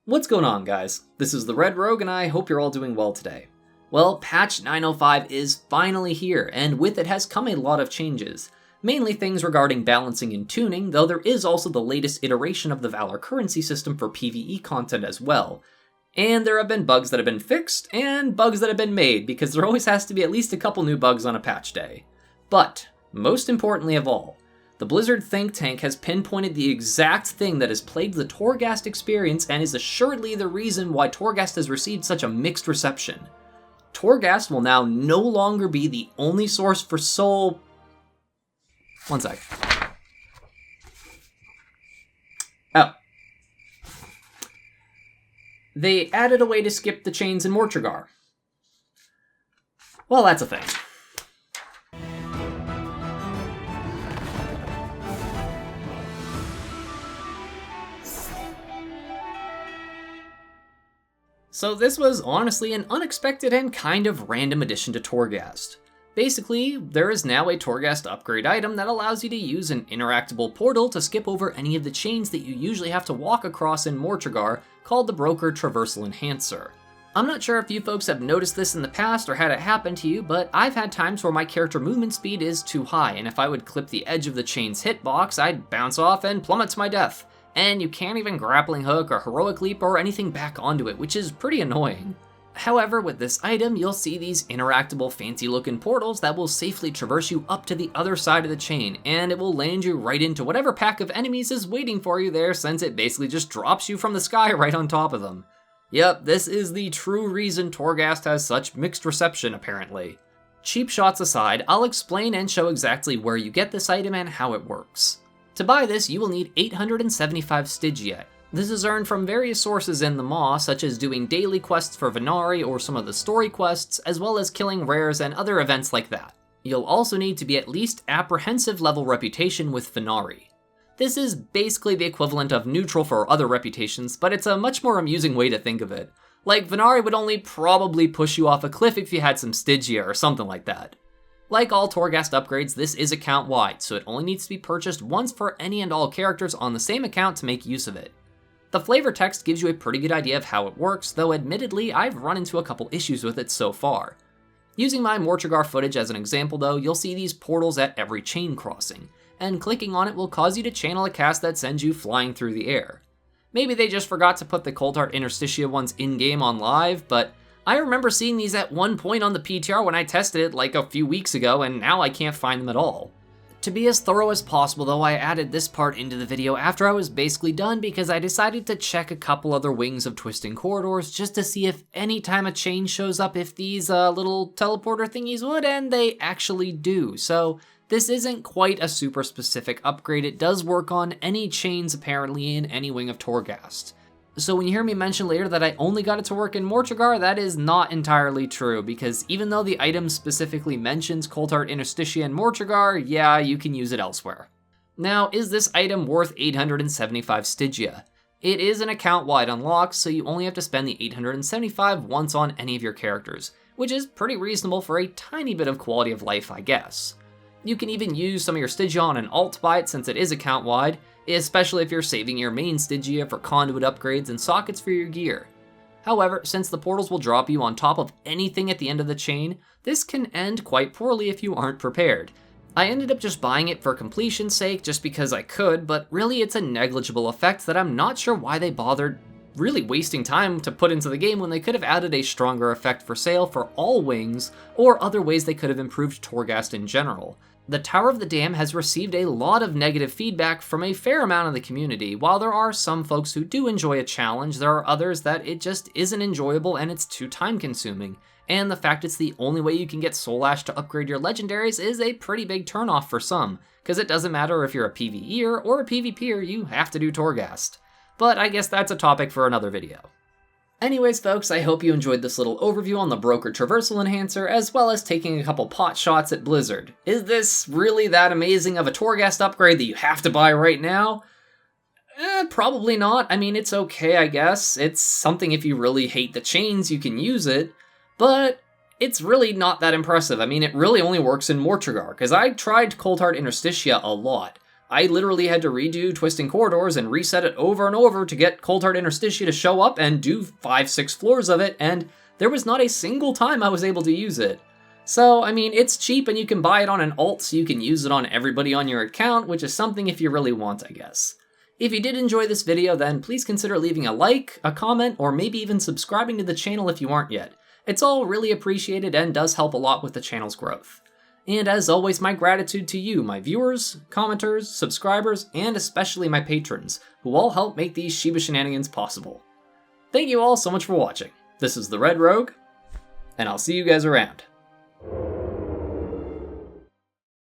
What's going on, guys? This is the Red Rogue, and I hope you're all doing well today. Well, patch 905 is finally here, and with it has come a lot of changes. Mainly things regarding balancing and tuning, though there is also the latest iteration of the Valor currency system for PvE content as well. And there have been bugs that have been fixed, and bugs that have been made, because there always has to be at least a couple new bugs on a patch day. But, most importantly of all, the Blizzard think tank has pinpointed the exact thing that has plagued the Torghast experience and is assuredly the reason why Torghast has received such a mixed reception. Torghast will now no longer be the only source for soul... One sec. Oh. They added a way to skip the chains in Mortregar. Well, that's a thing. So this was honestly an unexpected and kind of random addition to Torghast. Basically, there is now a Torghast upgrade item that allows you to use an interactable portal to skip over any of the chains that you usually have to walk across in Mortregar, called the Broker Traversal Enhancer. I'm not sure if you folks have noticed this in the past or had it happen to you, but I've had times where my character movement speed is too high, and if I would clip the edge of the chain's hitbox, I'd bounce off and plummet to my death. And you can't even grappling hook or heroic leap or anything back onto it, which is pretty annoying. However, with this item, you'll see these interactable fancy looking portals that will safely traverse you up to the other side of the chain, and it will land you right into whatever pack of enemies is waiting for you there, since it basically just drops you from the sky right on top of them. Yep, this is the true reason Torghast has such mixed reception apparently. Cheap shots aside, I'll explain and show exactly where you get this item and how it works. To buy this, you will need 875 Stygia. This is earned from various sources in the Maw, such as doing daily quests for Venari or some of the story quests, as well as killing rares and other events like that. You'll also need to be at least apprehensive level reputation with Venari. This is basically the equivalent of neutral for other reputations, but it's a much more amusing way to think of it. Like, Venari would only probably push you off a cliff if you had some Stygia or something like that. Like all Torghast upgrades, this is account-wide, so it only needs to be purchased once for any and all characters on the same account to make use of it. The flavor text gives you a pretty good idea of how it works, though admittedly, I've run into a couple issues with it so far. Using my Mortregar footage as an example though, you'll see these portals at every chain crossing, and clicking on it will cause you to channel a cast that sends you flying through the air. Maybe they just forgot to put the Cold Heart Interstitia ones in-game on live, but I remember seeing these at one point on the PTR when I tested it like a few weeks ago, and now I can't find them at all. To be as thorough as possible though, I added this part into the video after I was basically done because I decided to check a couple other wings of twisting corridors just to see if any time a chain shows up if these little teleporter thingies would, and they actually do. So this isn't quite a super specific upgrade, it does work on any chains apparently in any wing of Torghast. So when you hear me mention later that I only got it to work in Mortregar, that is not entirely true, because even though the item specifically mentions Cold Heart Interstitia and Mortregar, yeah, you can use it elsewhere. Now, is this item worth 875 Stygia? It is an account-wide unlock, so you only have to spend the 875 once on any of your characters, which is pretty reasonable for a tiny bit of quality of life, I guess. You can even use some of your Stygia on an alt buy it since it is account-wide, especially if you're saving your main Stygia for conduit upgrades and sockets for your gear. However, since the portals will drop you on top of anything at the end of the chain, this can end quite poorly if you aren't prepared. I ended up just buying it for completion's sake just because I could, but really it's a negligible effect that I'm not sure why they bothered really wasting time to put into the game when they could have added a stronger effect for sale for all wings, or other ways they could have improved Torghast in general. The Tower of the Dam has received a lot of negative feedback from a fair amount of the community. While there are some folks who do enjoy a challenge, there are others that it just isn't enjoyable and it's too time consuming. And the fact it's the only way you can get Soul Ash to upgrade your legendaries is a pretty big turnoff for some, because it doesn't matter if you're a PvEer or a PvPer, you have to do Torghast. But I guess that's a topic for another video. Anyways folks, I hope you enjoyed this little overview on the Broker Traversal Enhancer, as well as taking a couple pot shots at Blizzard. Is this really that amazing of a Torghast upgrade that you have to buy right now? Probably not. I mean, it's okay, I guess. It's something if you really hate the chains, you can use it, but it's really not that impressive. I mean, it really only works in Mortregar, because I tried Cold Heart Interstitia a lot. I literally had to redo Twisting Corridors and reset it over and over to get Cold Heart Interstitia to show up and do 5-6 floors of it, and there was not a single time I was able to use it. So, I mean, it's cheap and you can buy it on an alt, so you can use it on everybody on your account, which is something if you really want, I guess. If you did enjoy this video, then please consider leaving a like, a comment, or maybe even subscribing to the channel if you aren't yet. It's all really appreciated and does help a lot with the channel's growth. And as always, my gratitude to you, my viewers, commenters, subscribers, and especially my patrons, who all help make these Shiba Shenanigans possible. Thank you all so much for watching. This is the Red Rogue, and I'll see you guys around.